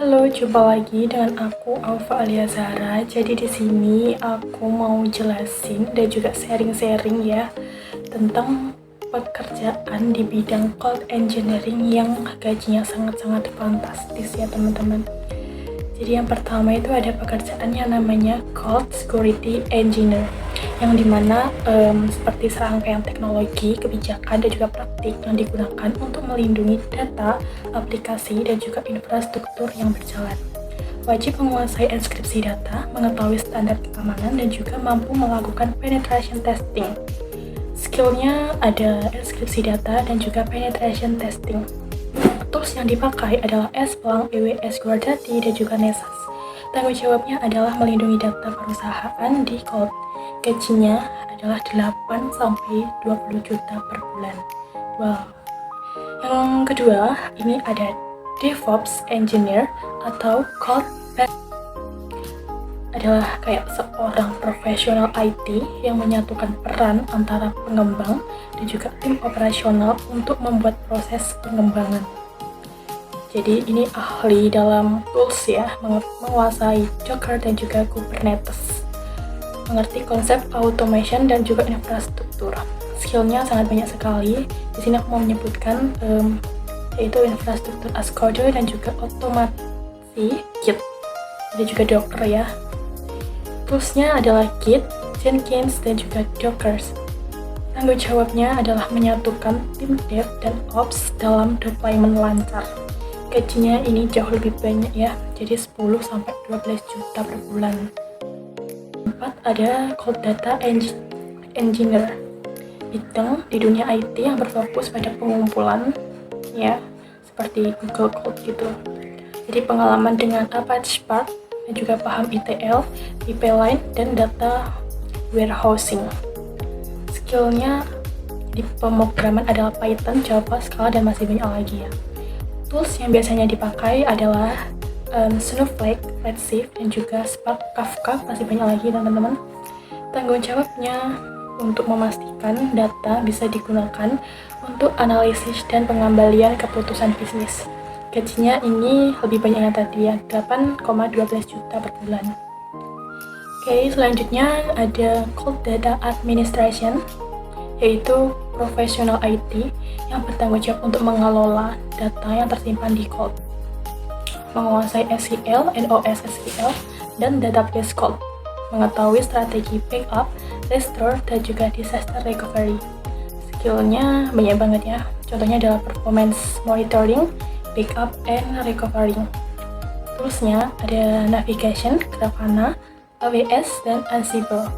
Halo, jumpa lagi dengan aku Alfa Alia Zahra. Jadi di sini aku mau jelasin dan juga sharing-sharing ya tentang pekerjaan di bidang cloud engineering yang gajinya sangat-sangat fantastis ya teman-teman. Jadi yang pertama itu ada pekerjaan yang namanya Cloud Security Engineer, yang dimana seperti serangkaian teknologi, kebijakan, dan juga praktik yang digunakan untuk melindungi data, aplikasi, dan juga infrastruktur yang berjalan. Wajib menguasai enkripsi data, mengetahui standar keamanan, dan juga mampu melakukan penetration testing. Skillnya ada enkripsi data dan juga penetration testing. Tools yang dipakai adalah Splunk, EWS, GuardData, dan juga Nessus. Tanggung jawabnya adalah melindungi data perusahaan di cloud. Gajinya adalah 8-20 juta per bulan. Wow. Yang kedua, ini ada DevOps Engineer atau Cloud adalah kayak seorang profesional IT yang menyatukan peran antara pengembang dan juga tim operasional untuk membuat proses pengembangan. Jadi ini ahli dalam tools ya, menguasai Docker dan juga Kubernetes, mengerti konsep automation dan juga infrastruktur. Skillnya sangat banyak sekali. Di sini aku mau menyebutkan yaitu infrastruktur as code dan juga otomasi Git. Ada juga Docker ya. Toolsnya adalah Git, Jenkins, dan juga Docker. Tanggung jawabnya adalah menyatukan tim dev dan ops dalam deployment lancar. Gajinya ini jauh lebih banyak ya, jadi 10-12 juta per bulan. 4 ada Cloud Data Engineer, bidang di dunia IT yang berfokus pada pengumpulan ya, seperti Google Cloud gitu. Jadi pengalaman dengan Apache Spark dan juga paham ETL, pipeline, dan data warehousing. Skillnya di pemrograman adalah Python, Java, Scala, dan masih banyak lagi ya. Tools yang biasanya dipakai adalah Snowflake, Redshift, dan juga Spark, Kafka, masih banyak lagi teman-teman. Tanggung jawabnya untuk memastikan data bisa digunakan untuk analisis dan pengembalian keputusan bisnis. Gajinya ini lebih banyak yang tadi ya, 8,12 juta per bulan. Oke, selanjutnya ada Cloud Data Administration, yaitu profesional IT yang bertanggung jawab untuk mengelola data yang tersimpan di cloud, menguasai SQL, NoSQL, dan database cloud, mengetahui strategi backup, restore, dan juga disaster recovery. Skillnya banyak banget ya, contohnya adalah performance monitoring, backup, and recovery. Toolsnya ada navigation, Grafana, AWS, dan Ansible.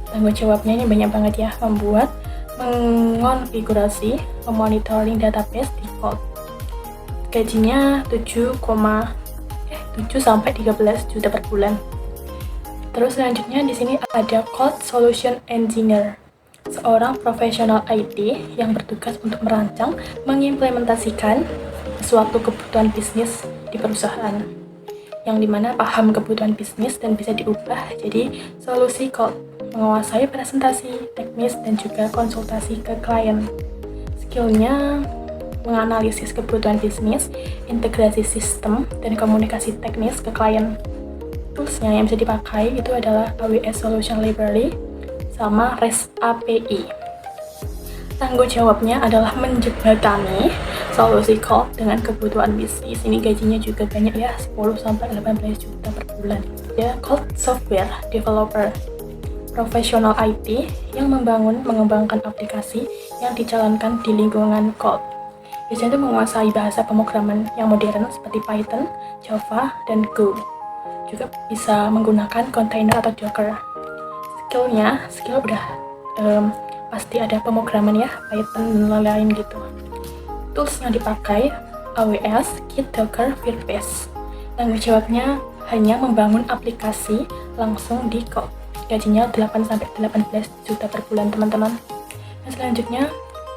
Tanggung jawabnya ini banyak banget ya, membuat, mengonfigurasi, memonitoring database di cloud. Gajinya 7-13 juta per bulan. Terus selanjutnya di sini ada Cloud Solution Engineer, seorang profesional IT yang bertugas untuk merancang, mengimplementasikan suatu kebutuhan bisnis di perusahaan, yang dimana paham kebutuhan bisnis dan bisa diubah jadi solusi cloud, menguasai presentasi, teknis, dan juga konsultasi ke klien. Skillnya menganalisis kebutuhan bisnis, integrasi sistem, dan komunikasi teknis ke klien. Toolsnya yang bisa dipakai itu adalah AWS Solution Library sama REST API. Tanggung jawabnya adalah menjembatani solusi cloud dengan kebutuhan bisnis. Ini gajinya juga banyak ya, 10-18 juta per bulan. Ya, Cloud Software Developer, profesional IT yang mengembangkan aplikasi yang dijalankan di lingkungan cloud. Biasanya itu menguasai bahasa pemrograman yang modern seperti Python, Java, dan Go. Juga bisa menggunakan container atau Docker. Skill udah pasti ada pemrograman ya, Python dan lain-lain gitu. Tools yang dipakai AWS, Git, Docker, Firebase. Tanggung jawabnya hanya membangun aplikasi langsung di cloud. Gajinya 8-18 juta per bulan teman-teman. Dan selanjutnya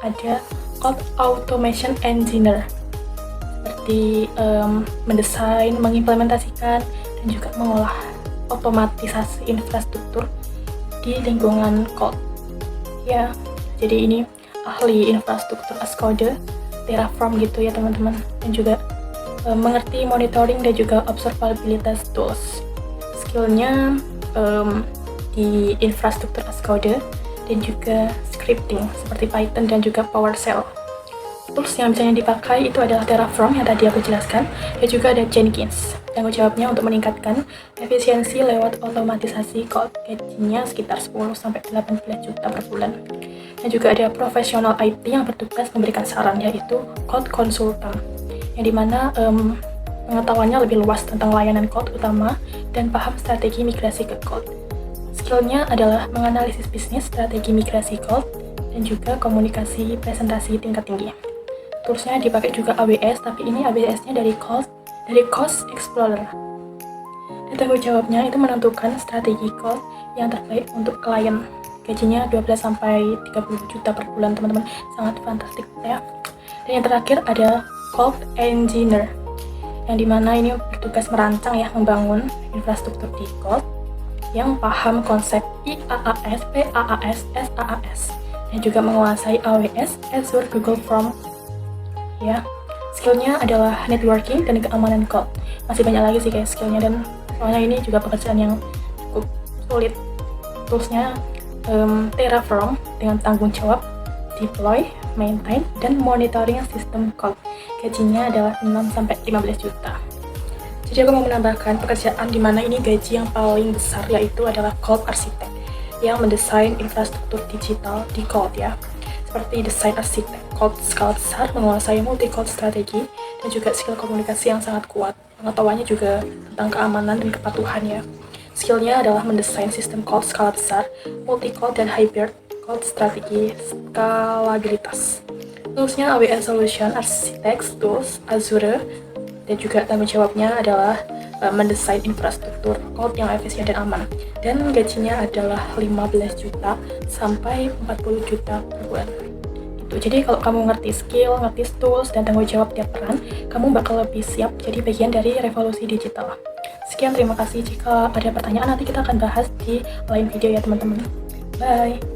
ada Cloud Automation Engineer, seperti mendesain, mengimplementasikan, dan juga mengolah otomatisasi infrastruktur di lingkungan cloud. Ya, jadi ini ahli infrastruktur as code, Terraform gitu ya teman-teman, dan juga mengerti monitoring dan juga observabilitas tools. Skillnya di infrastruktur as code dan juga scripting seperti Python dan juga PowerShell. Tools yang biasanya dipakai itu adalah Terraform yang tadi aku jelaskan, dan juga ada Jenkins. Tanggung jawabnya untuk meningkatkan efisiensi lewat otomatisasi code, gajinya sekitar 10-18 juta per bulan. Dan juga ada profesional IT yang bertugas memberikan saran, yaitu code consultant, yang dimana pengetahuannya lebih luas tentang layanan code utama dan paham strategi migrasi ke code. Skillnya adalah menganalisis bisnis, strategi migrasi code, dan juga komunikasi presentasi tingkat tinggi. Toolsnya dipakai juga AWS, tapi ini AWS-nya dari Cost Explorer. Dan tanggung jawabnya itu menentukan strategi code yang terbaik untuk klien. Gajinya 12-30 juta per bulan, teman-teman. Sangat fantastik ya. Dan yang terakhir ada Code Engineer, yang dimana ini bertugas merancang ya, membangun infrastruktur di code, yang paham konsep IaaS, PaaS, SaaS, dan juga menguasai AWS, Azure, Google Form. Ya, skillnya adalah networking dan keamanan code. Masih banyak lagi sih guys skillnya, dan soalnya ini juga pekerjaan yang cukup sulit. Toolsnya Terraform dengan tanggung jawab deploy, maintain, dan monitoring sistem code. Gajinya adalah 6-15 juta. Jadi aku mau menambahkan pekerjaan di mana ini gaji yang paling besar, yaitu adalah cloud architect yang mendesain infrastruktur digital di cloud ya. Seperti desain arsitek, cloud skala besar, menguasai multi-cloud strategi, dan juga skill komunikasi yang sangat kuat. Pengetahuannya juga tentang keamanan dan kepatuhan ya. Skillnya adalah mendesain sistem cloud skala besar, multi-cloud dan hybrid cloud strategi skalabilitas. Toolsnya AWS Solution Architects Tools, Azure, dan juga tanggung jawabnya adalah mendesain infrastruktur cloud yang efisien dan aman. Dan gajinya adalah 15 juta sampai 40 juta per bulan. Jadi kalau kamu ngerti skill, ngerti tools, dan tanggung jawab tiap peran, kamu bakal lebih siap jadi bagian dari revolusi digital. Sekian, terima kasih. Jika ada pertanyaan, nanti kita akan bahas di lain video ya teman-teman. Bye!